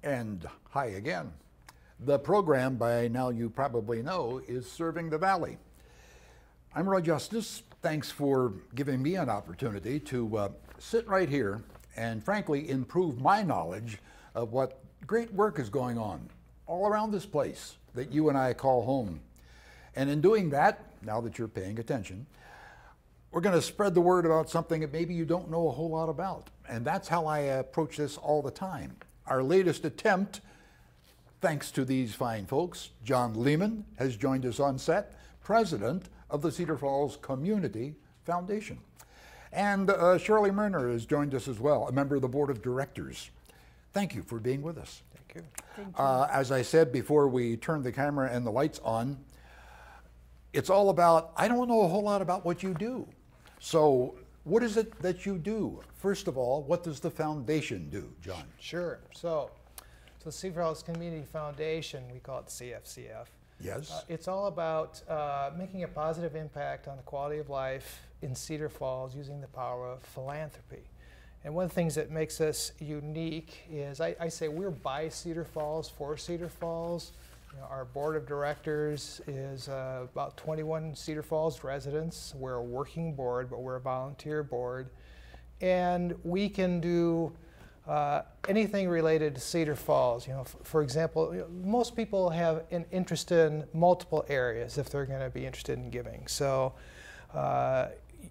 And hi again. The program, by now you probably know, is Serving the Valley. I'm Roy Justice. Thanks for giving me an opportunity to sit right here and frankly improve my knowledge of what great work is going on all around this place that you and I call home. And in doing that, now that you're paying attention, we're going to spread the word about something that maybe you don't know a whole lot about. And that's how I approach this all the time. Our latest attempt, thanks to these fine folks, John Lehman has joined us on set, president of the Cedar Falls Community Foundation. And Shirley Murner has joined us as well, a member of the board of directors. Thank you for being with us. Thank you. Thank you. As I said before we turned the camera and the lights on, it's all about, I don't know a whole lot about what you do. So what is it that you do? First of all, what does the foundation do, John? Sure. So Cedar Falls Community Foundation, we call it CFCF. Yes. It's all about making a positive impact on the quality of life in Cedar Falls using the power of philanthropy. And one of the things that makes us unique is I say we're by Cedar Falls, for Cedar Falls. You know, our board of directors is about 21 Cedar Falls residents. We're a working board, but we're a volunteer board. And we can do anything related to Cedar Falls. You know, for example, most people have an interest in multiple areas if they're going to be interested in giving. So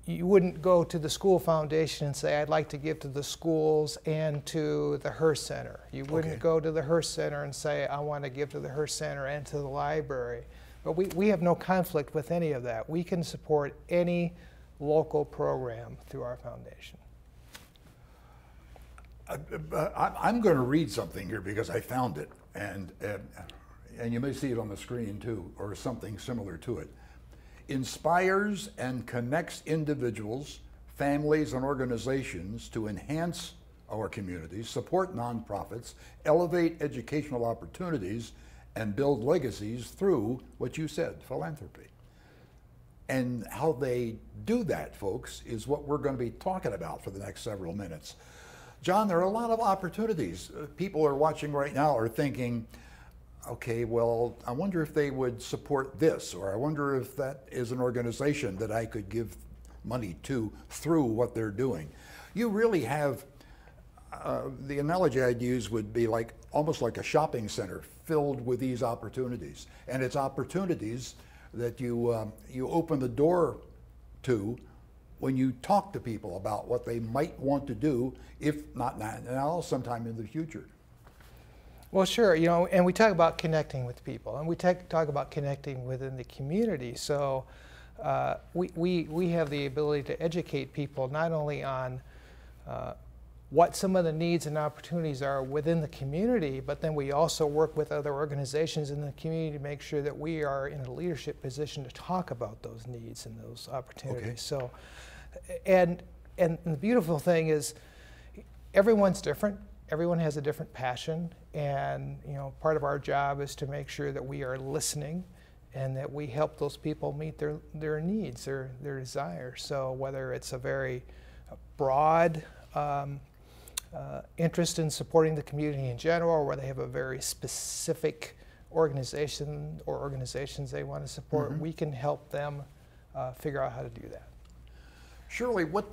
you wouldn't go to the school foundation and say, I'd like to give to the schools and to the Hearst Center. You wouldn't go to the Hearst Center and say, I want to give to the Hearst Center and to the library. But we have no conflict with any of that. We can support any local program through our foundation. I'm going to read something here because I found it, and you may see it on the screen too, or something similar to it. Inspires and connects individuals, families, and organizations to enhance our communities, support nonprofits, elevate educational opportunities, and build legacies through what you said, philanthropy. And how they do that, folks, is what we're going to be talking about for the next several minutes. John, there are a lot of opportunities. People are watching right now are thinking, okay, well, I wonder if they would support this, or I wonder if that is an organization that I could give money to through what they're doing. You really have, the analogy I'd use would be like almost like a shopping center filled with these opportunities. And it's opportunities that you open the door to when you talk to people about what they might want to do, if not now, sometime in the future. Well, sure, you know, and we talk about connecting with people, and we talk about connecting within the community. So we have the ability to educate people not only on what some of the needs and opportunities are within the community, but then we also work with other organizations in the community to make sure that we are in a leadership position to talk about those needs and those opportunities. Okay. So, and the beautiful thing is everyone's different. Everyone has a different passion, and you know, part of our job is to make sure that we are listening and that we help those people meet their needs, their desires. So whether it's a very broad interest in supporting the community in general, or whether they have a very specific organization or organizations they want to support, we can help them figure out how to do that. Shirley, what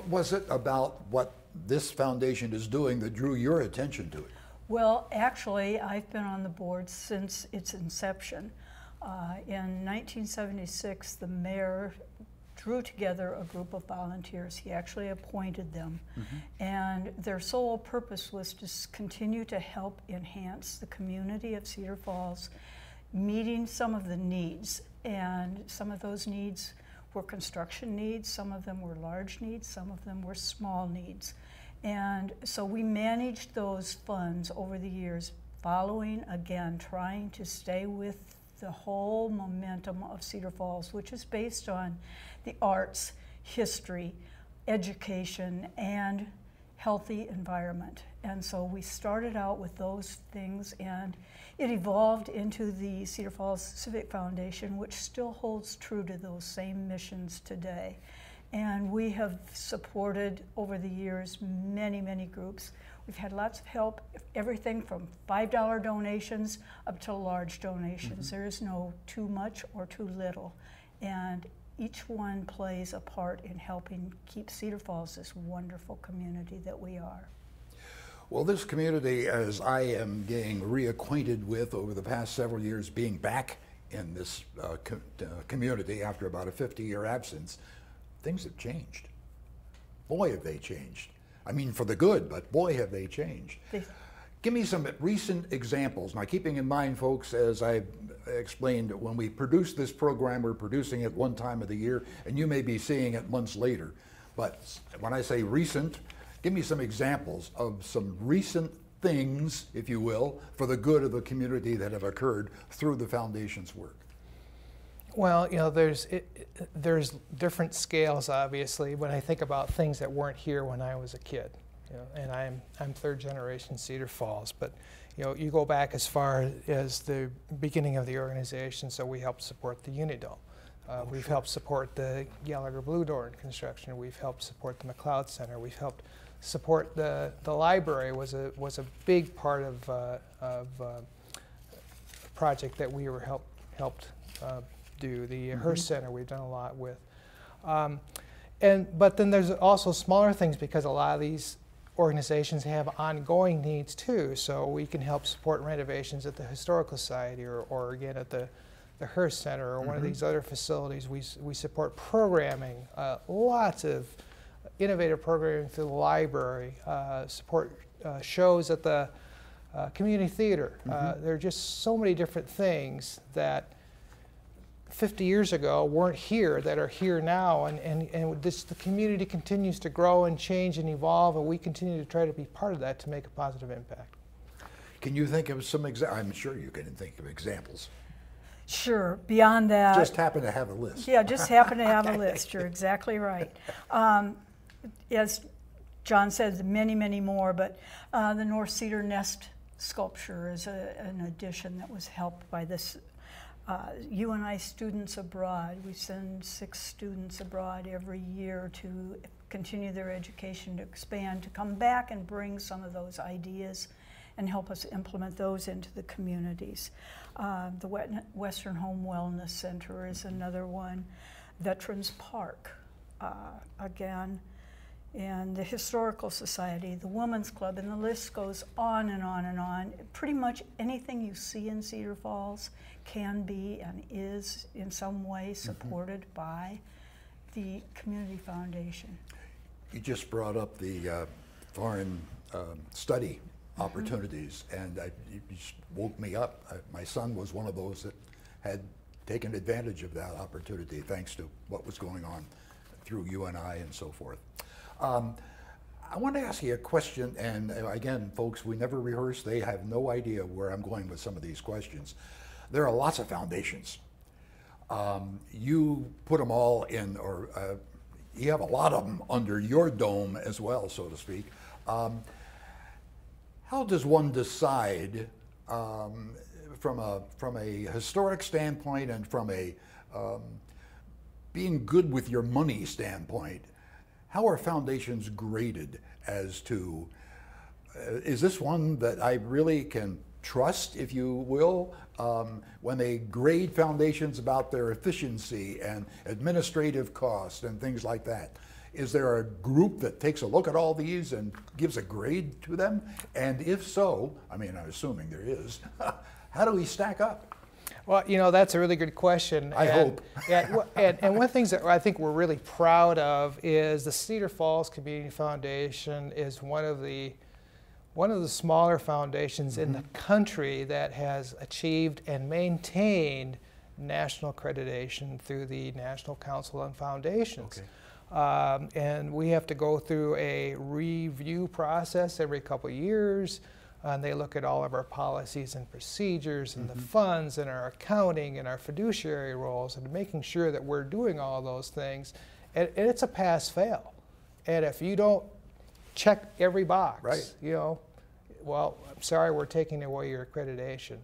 was it about what this foundation is doing that drew your attention to it? Well, actually, I've been on the board since its inception. In 1976, the mayor drew together a group of volunteers. He actually appointed them. And their sole purpose was to continue to help enhance the community of Cedar Falls, meeting some of the needs. And some of those needs were construction needs, some of them were large needs, some of them were small needs. And so we managed those funds over the years, following, again, trying to stay with the whole momentum of Cedar Falls, which is based on the arts, history, education, and healthy environment. And so we started out with those things, and it evolved into the Cedar Falls Civic Foundation, which still holds true to those same missions today. And we have supported over the years many, many groups. We've had lots of help, everything from $5 donations up to large donations. There is no too much or too little. And each one plays a part in helping keep Cedar Falls this wonderful community that we are. Well, this community, as I am getting reacquainted with over the past several years, being back in this community after about a 50-year absence, things have changed. Boy, have they changed. I mean, for the good, but boy, have they changed. Give me some recent examples. Now, keeping in mind, folks, as I explained, when we produce this program, we're producing it one time of the year, and you may be seeing it months later. But when I say recent, give me some examples of some recent things, if you will, for the good of the community that have occurred through the Foundation's work. Well, you know, there's different scales, obviously, when I think about things that weren't here when I was a kid. You know, and I'm third generation Cedar Falls, but you know, you go back as far as the beginning of the organization, so we helped support the Unidome. We've helped support the Gallagher Blue Door construction. We've helped support the McLeod Center. We've helped support the library. Was a big part of a project that we were helped do. The Hearst Center we've done a lot with. But then there's also smaller things, because a lot of these organizations have ongoing needs too. So we can help support renovations at the Historical Society, or again at the Hearst Center, or one of these other facilities. We support programming, lots of innovative programming through the library, support shows at the community theater. There are just so many different things that 50 years ago weren't here that are here now, and the community continues to grow and change and evolve, and we continue to try to be part of that to make a positive impact. Can you think of some I'm sure you can think of examples. Sure. Beyond that, just happen to have a list. Yeah, just happen to have a list. You're exactly right. As John said, many, many more, but the North Cedar Nest sculpture is an addition that was helped by this UNI Students Abroad. We send 6 students abroad every year to continue their education, to expand, to come back and bring some of those ideas and help us implement those into the communities. The Western Home Wellness Center is another one. Veterans Park, again, and the Historical Society, the Women's Club, and the list goes on and on and on. Pretty much anything you see in Cedar Falls can be and is in some way supported by the Community Foundation. You just brought up the foreign study opportunities, and you just woke me up. My son was one of those that had taken advantage of that opportunity thanks to what was going on through UNI and so forth. I want to ask you a question, and again, folks, we never rehearse. They have no idea where I'm going with some of these questions. There are lots of foundations. You put them all in, or you have a lot of them under your dome as well, so to speak. How does one decide from a historic standpoint and from a being good with your money standpoint? How are foundations graded as to, is this one that I really can trust, if you will, when they grade foundations about their efficiency and administrative costs and things like that? Is there a group that takes a look at all these and gives a grade to them? And if so, I mean, I'm assuming there is, how do we stack up? Well, you know, that's a really good question. I hope. and one of the things that I think we're really proud of is the Cedar Falls Community Foundation is one of the smaller foundations in the country that has achieved and maintained national accreditation through the National Council on Foundations. Okay. And we have to go through a review process every couple of years. And they look at all of our policies and procedures and the funds and our accounting and our fiduciary roles and making sure that we're doing all those things. And it's a pass-fail. And if you don't check every box, you know, well, I'm sorry, we're taking away your accreditation.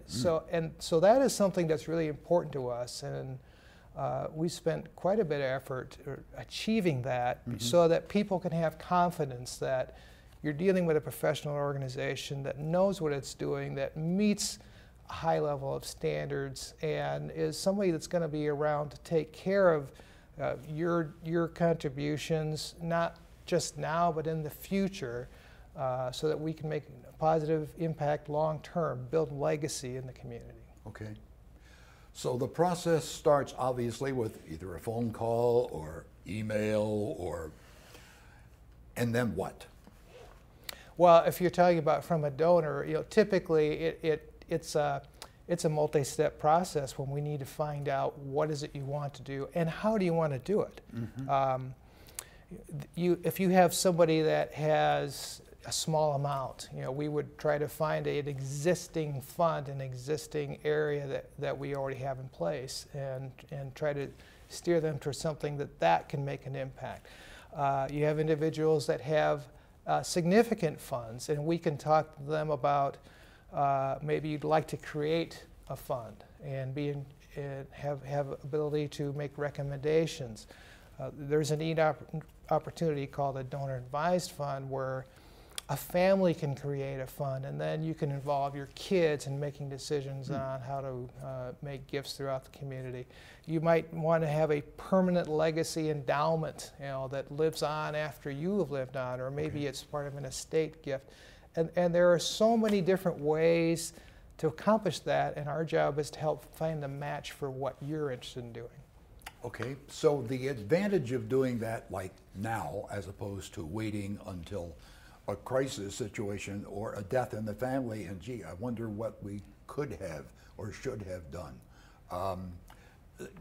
So that is something that's really important to us. And we spent quite a bit of effort achieving that so that people can have confidence that, you're dealing with a professional organization that knows what it's doing, that meets a high level of standards, and is somebody that's going to be around to take care of your contributions, not just now, but in the future, so that we can make a positive impact long term, build legacy in the community. Okay. So the process starts obviously with either a phone call or email and then what? Well, if you're talking about from a donor, typically it's a multi-step process when we need to find out what is it you want to do and how do you want to do it. Mm-hmm. If you have somebody that has a small amount, we would try to find an existing fund, an existing area that we already have in place, and try to steer them to something that can make an impact. You have individuals that have significant funds, and we can talk to them about maybe you'd like to create a fund and have ability to make recommendations. There's a neat opportunity called a donor advised fund where a family can create a fund, and then you can involve your kids in making decisions on how to make gifts throughout the community. You might want to have a permanent legacy endowment, that lives on after you have lived on, or maybe it's part of an estate gift. And there are so many different ways to accomplish that, and our job is to help find the match for what you're interested in doing. Okay, so the advantage of doing that like now, as opposed to waiting until a crisis situation or a death in the family, and gee, I wonder what we could have or should have done.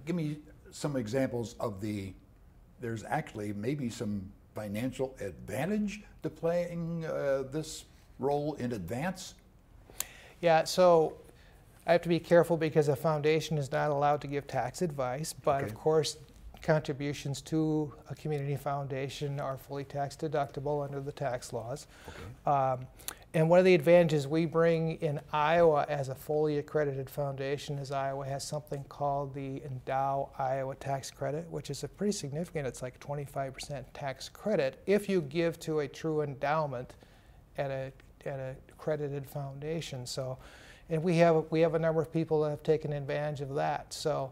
Give me some examples of there's actually maybe some financial advantage to playing this role in advance? Yeah, so I have to be careful because a foundation is not allowed to give tax advice, but Okay. of course contributions to a community foundation are fully tax deductible under the tax laws. Okay. And one of the advantages we bring in Iowa as a fully accredited foundation is Iowa has something called the Endow Iowa Tax Credit, which is a pretty significant, it's like 25% tax credit if you give to a true endowment at a accredited foundation. So, and we have a number of people that have taken advantage of that. So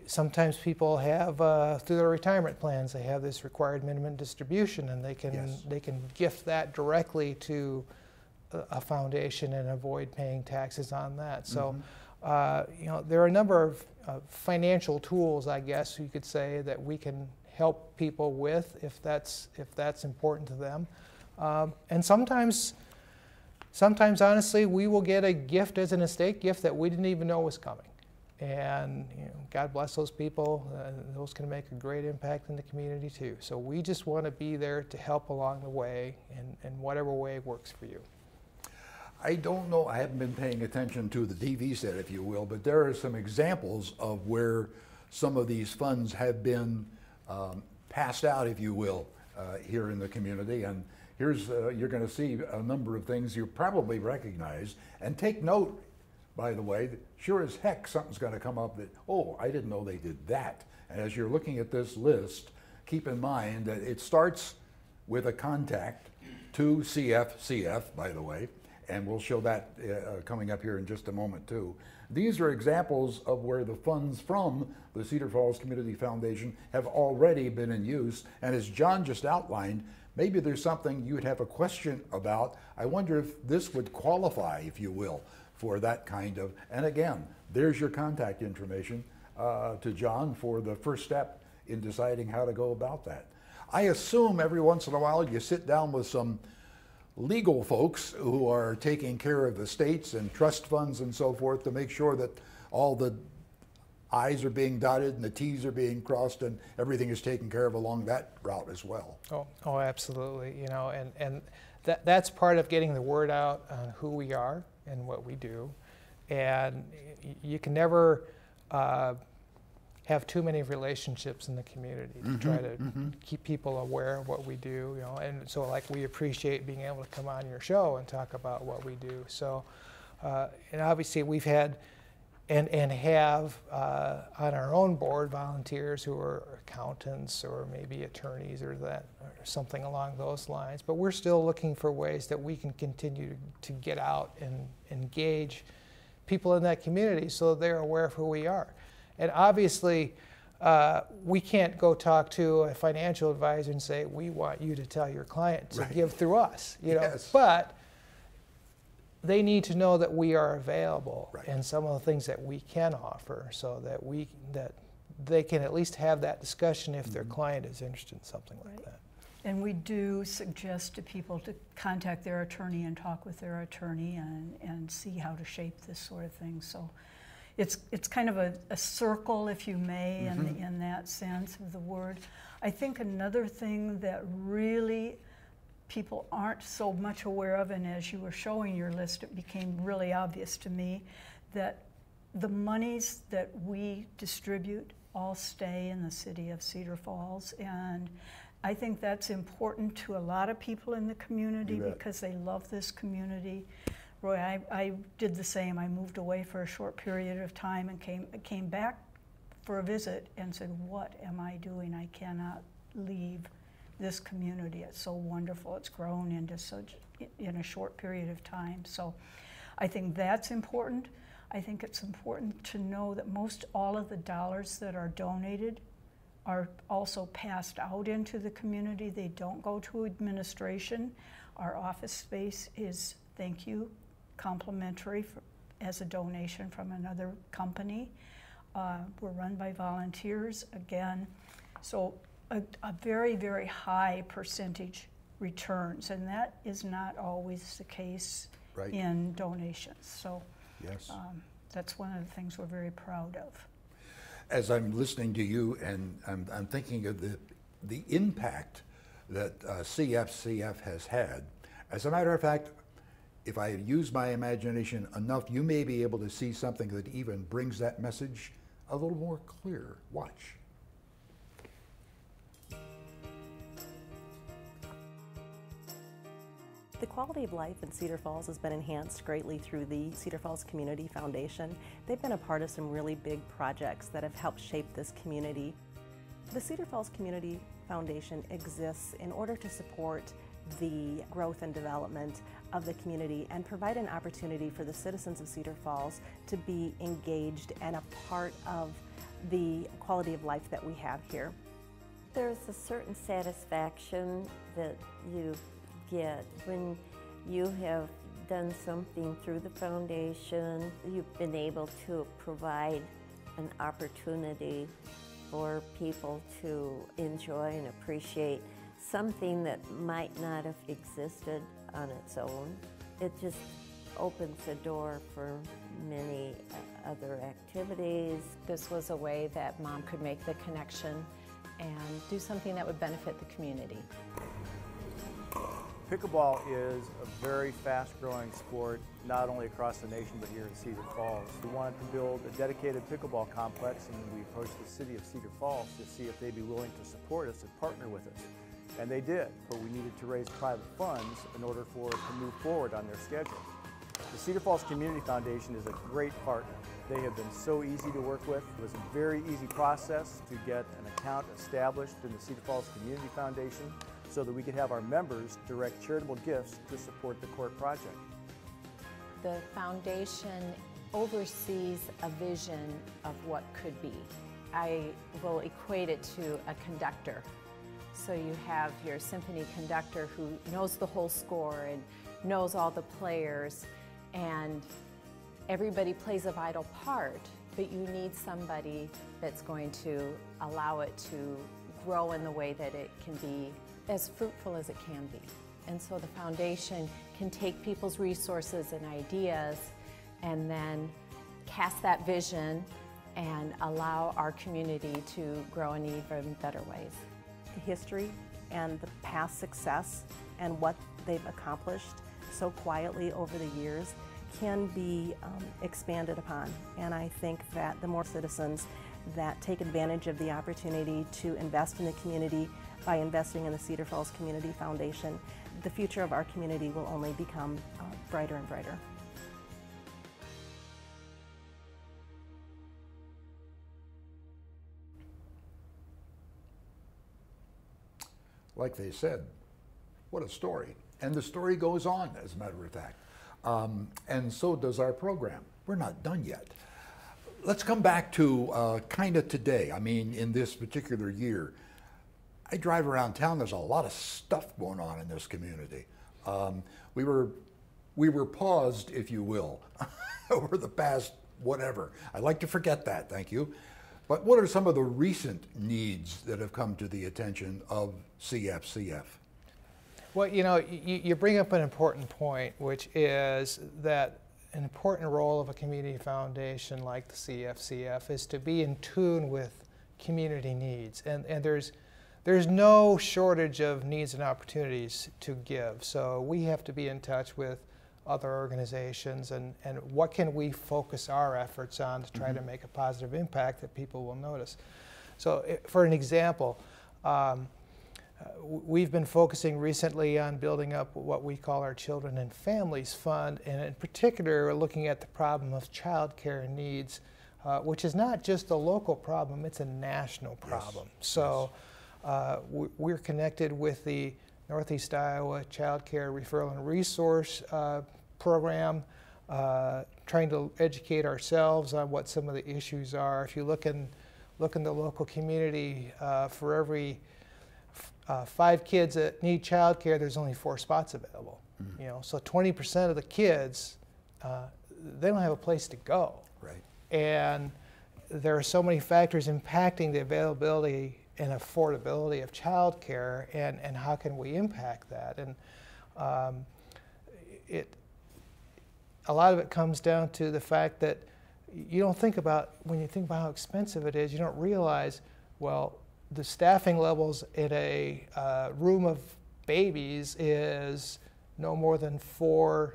sometimes people have through their retirement plans, they have this required minimum distribution, and they can gift that directly to a foundation and avoid paying taxes on that. So there are a number of financial tools, I guess you could say, that we can help people with if that's important to them. And sometimes honestly, we will get a gift as an estate gift that we didn't even know was coming. And God bless those people. Those can make a great impact in the community too. So we just want to be there to help along the way in whatever way works for you. I don't know, I haven't been paying attention to the TV set, if you will, but there are some examples of where some of these funds have been passed out, if you will, here in the community. And here's, you're going to see a number of things you probably recognize. And take note, by the way, that sure as heck something's going to come up that, oh, I didn't know they did that. And as you're looking at this list, keep in mind that it starts with a contact to CF, by the way, and we'll show that coming up here in just a moment too. These are examples of where the funds from the Cedar Falls Community Foundation have already been in use. And as John just outlined, maybe there's something you would have a question about. I wonder if this would qualify, if you will, for that kind of, and again, there's your contact information to John for the first step in deciding how to go about that. I assume every once in a while you sit down with some legal folks who are taking care of estates and trust funds and so forth to make sure that all the I's are being dotted and the T's are being crossed and everything is taken care of along that route as well. Oh, absolutely. And that's part of getting the word out on who we are and what we do. And you can never have too many relationships in the community to try to keep people aware of what we do, and so like we appreciate being able to come on your show and talk about what we do. So, and obviously we've had and have on our own board volunteers who are accountants or maybe attorneys or something along those lines. But we're still looking for ways that we can continue to get out and engage people in that community so they're aware of who we are. And obviously, we can't go talk to a financial advisor and say, we want you to tell your client to give through us, you know. Yes. But they need to know that we are available and some of the things that we can offer, so that they can at least have that discussion if their client is interested in something like that. And we do suggest to people to contact their attorney and talk with their attorney and see how to shape this sort of thing. So it's kind of a circle, if you may, in that sense of the word. I think another thing that really people aren't so much aware of, and as you were showing your list, it became really obvious to me that the monies that we distribute all stay in the city of Cedar Falls. And I think that's important to a lot of people in the community because they love this community. Roy, I did the same. I moved away for a short period of time and came back for a visit and said, what am I doing? I cannot leave this community. It's so wonderful. It's grown into such in a short period of time. So I think that's important. I think it's important to know that most all of the dollars that are donated are also passed out into the community. They don't go to administration. Our office space is, thank you, complimentary as a donation from another company. We're run by volunteers again. So a very, very high percentage returns, and that is not always the case in donations. So that's one of the things we're very proud of. As I'm listening to you, and I'm thinking of the impact that CFCF has had. As a matter of fact, if I use my imagination enough, you may be able to see something that even brings that message a little more clear. Watch. The quality of life in Cedar Falls has been enhanced greatly through the Cedar Falls Community Foundation. They've been a part of some really big projects that have helped shape this community. The Cedar Falls Community Foundation exists in order to support the growth and development of the community and provide an opportunity for the citizens of Cedar Falls to be engaged and a part of the quality of life that we have here. There's a certain satisfaction that you get when you have done something through the foundation. You've been able to provide an opportunity for people to enjoy and appreciate something that might not have existed on its own. It just opens the door for many other activities. This was a way that Mom could make the connection and do something that would benefit the community. Pickleball is a very fast-growing sport, not only across the nation, but here in Cedar Falls. We wanted to build a dedicated pickleball complex, and we approached the city of Cedar Falls to see if they'd be willing to support us and partner with us. And they did, but we needed to raise private funds in order for it to move forward on their schedule. The Cedar Falls Community Foundation is a great partner. They have been so easy to work with. It was a very easy process to get an account established in the Cedar Falls Community Foundation so that we could have our members direct charitable gifts to support the court project. The foundation oversees a vision of what could be. I will equate it to a conductor. So you have your symphony conductor who knows the whole score and knows all the players, and everybody plays a vital part, but you need somebody that's going to allow it to grow in the way that it can be as fruitful as it can be. And so the foundation can take people's resources and ideas and then cast that vision and allow our community to grow in even better ways. The history and the past success and what they've accomplished so quietly over the years can be expanded upon. And I think that the more citizens that take advantage of the opportunity to invest in the community by investing in the Cedar Falls Community Foundation, the future of our community will only become brighter and brighter. like they said, what a story. And the story goes on, as a matter of fact. And so does our program. We're not done yet. Let's come back to kind of today. I mean, in this particular year, I drive around town, there's a lot of stuff going on in this community. We were paused, if you will, over the past whatever. I like to forget that, thank you. But what are some of the recent needs that have come to the attention of CFCF? Well, you know, you bring up an important point, which is that an important role of a community foundation like the CFCF is to be in tune with community needs. And there's no shortage of needs and opportunities to give. So we have to be in touch with other organizations and what can we focus our efforts on to try to make a positive impact that people will notice. So for an example, we've been focusing recently on building up what we call our Children and Families Fund, and in particular we're looking at the problem of child care needs, which is not just a local problem, it's a national problem. Yes. So we're connected with the Northeast Iowa Child Care Referral and Resource Program, trying to educate ourselves on what some of the issues are. If you look in the local community, for every 5 kids that need child care, there's only 4 spots available. You know, so 20% of the kids, they don't have a place to go. Right. And there are so many factors impacting the availability and affordability of child care, and how can we impact that? And a lot of it comes down to the fact that you don't think about, when you think about how expensive it is, you don't realize, well, the staffing levels in a room of babies is no more than 4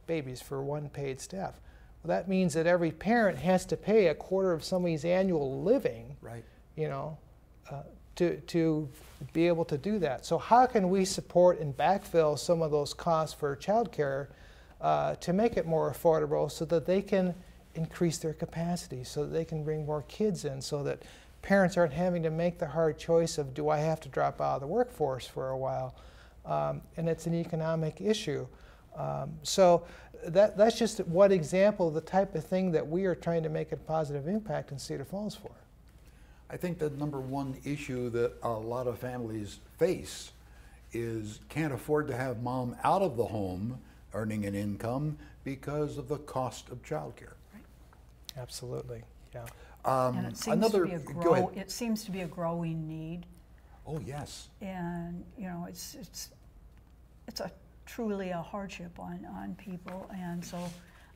babies for 1 paid staff. Well, that means that every parent has to pay a quarter of somebody's annual living, right. You know, to be able to do that. So how can we support and backfill some of those costs for child care to make it more affordable so that they can increase their capacity, so that they can bring more kids in, so that parents aren't having to make the hard choice of, do I have to drop out of the workforce for a while? And it's an economic issue. So that's just one example of the type of thing that we are trying to make a positive impact in Cedar Falls for. I think the #1 issue that a lot of families face is can't afford to have mom out of the home earning an income because of the cost of childcare. Right. Absolutely, yeah. And it seems to be a growing need. Oh yes. And you know, it's truly a hardship on people, and so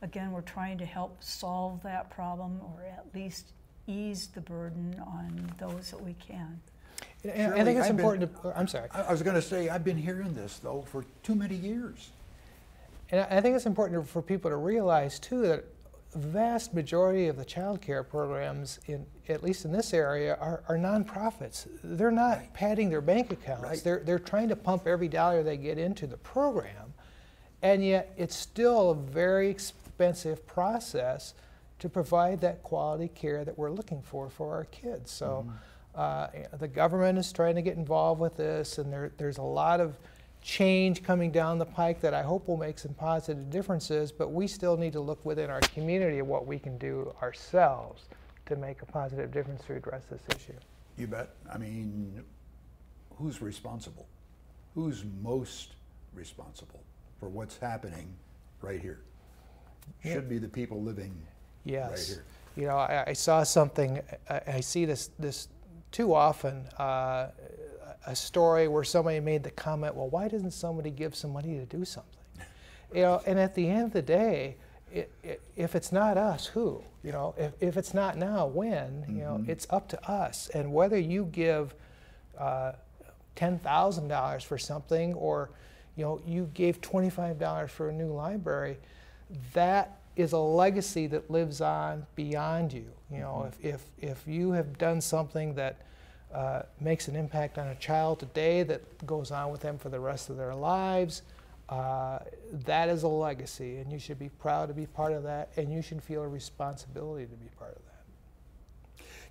again, we're trying to help solve that problem, or at least ease the burden on those that we can. And I think it's important to, I'm sorry. I was going to say, I've been hearing this though for too many years. And I think it's important for people to realize too that the vast majority of the child care programs, at least in this area, are nonprofits. They're not padding their bank accounts. Right. They're trying to pump every dollar they get into the program, and yet it's still a very expensive process to provide that quality care that we're looking for our kids. So the government is trying to get involved with this, and there's a lot of change coming down the pike that I hope will make some positive differences, but we still need to look within our community at what we can do ourselves to make a positive difference to address this issue. You bet. I mean, who's responsible? Who's most responsible for what's happening right here? Should be the people living right here. You know, I saw something, I see this too often, a story where somebody made the comment, well, why doesn't somebody give some money to do something? You know, and at the end of the day, if it's not us, who? You know, if it's not now, when? You know, it's up to us. And whether you give $10,000 for something, or you know, you gave $25 for a new library, that is a legacy that lives on beyond you. You know, if you have done something that makes an impact on a child today that goes on with them for the rest of their lives, that is a legacy, and you should be proud to be part of that, and you should feel a responsibility to be part of that.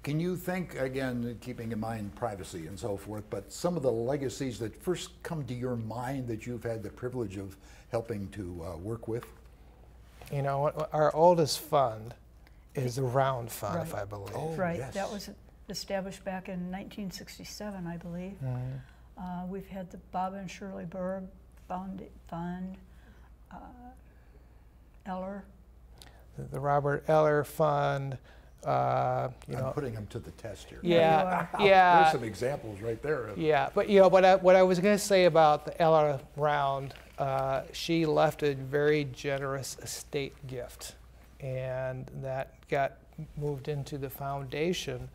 Can you think, again, keeping in mind privacy and so forth, but some of the legacies that first come to your mind that you've had the privilege of helping to work with? You know, our oldest fund is the Round Fund, Right. if I believe. Oh, Right, yes. that was established back in 1967, I believe. We've had the Bob and Shirley Berg Fund, Eller. The Robert Eller Fund, you I'm know. putting them to the test here. Yeah, you yeah. There's some examples right there. Yeah, but you know what I was going to say about the Eller Round, she left a very generous estate gift, and that got moved into the foundation.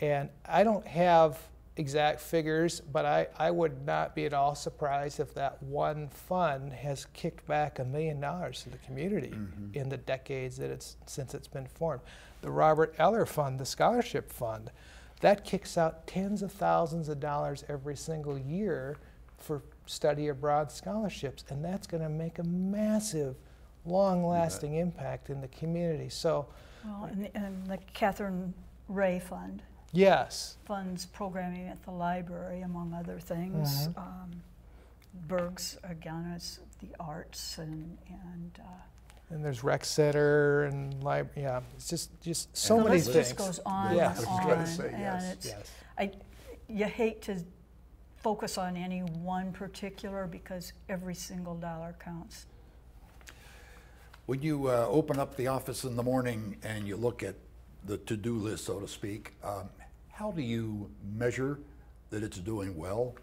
And I don't have exact figures, but I would not be at all surprised if that one fund has kicked back $1 million to the community in the decades that since it's been formed. The Robert Eller Fund, the scholarship fund, that kicks out tens of thousands of dollars every single year for study abroad scholarships, and that's going to make a massive, long-lasting impact in the community. So, Well, and the Catherine Ray Fund yes, funds programming at the library, among other things. Berg's, again, is the arts and and there's rec center and yeah, it's just so the many list things. just goes on Yes. and I was on. gonna say, And yes. it's, Yes. you hate to focus on any one particular because every single dollar counts. When you open up the office in the morning and you look at the to-do list, so to speak, how do you measure that it's doing well?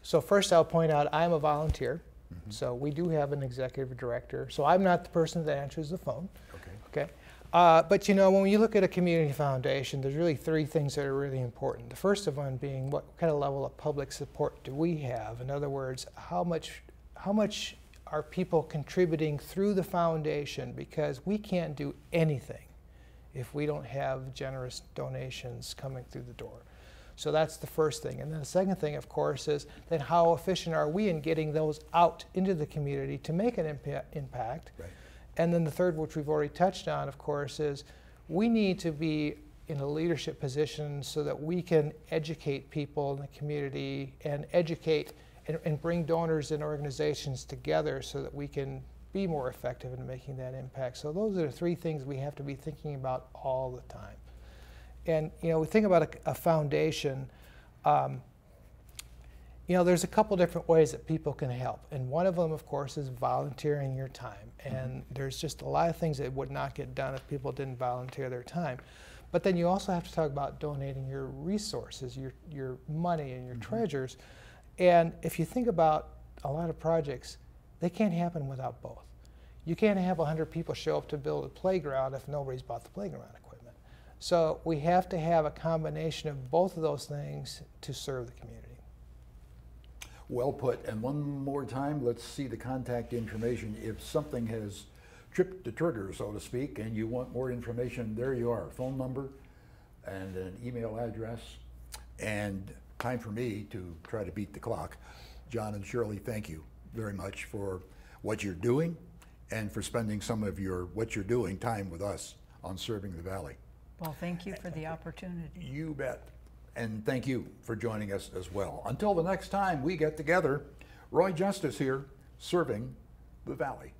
So first I'll point out I'm a volunteer, so we do have an executive director. So I'm not the person that answers the phone. Okay. Okay. But you know, when you look at a community foundation, there's really three things that are really important. The first of one being what kind of level of public support do we have? In other words, how much are people contributing through the foundation? Because we can't do anything if we don't have generous donations coming through the door. So that's the first thing. And then the second thing, of course, is then how efficient are we in getting those out into the community to make an impact? Right. And then the third, which we've already touched on, of course, is we need to be in a leadership position so that we can educate people in the community and educate and bring donors and organizations together so that we can be more effective in making that impact. So those are the three things we have to be thinking about all the time. And you know, we think about a foundation, you know, there's a couple different ways that people can help. And one of them, of course, is volunteering your time. And there's just a lot of things that would not get done if people didn't volunteer their time. But then you also have to talk about donating your resources, your money and your treasures. And if you think about a lot of projects, they can't happen without both. You can't have 100 people show up to build a playground if nobody's bought the playground equipment. So we have to have a combination of both of those things to serve the community. Well put. And one more time, let's see the contact information. If something has tripped the trigger, so to speak, and you want more information, there you are. Phone number and an email address. And time for me to try to beat the clock. John and Shirley, thank you very much for what you're doing and for spending some of your what you're doing time with us on Serving the Valley. Well, thank you for the opportunity. You bet. And thank you for joining us as well. Until the next time we get together, Roy Justice here, Serving the Valley.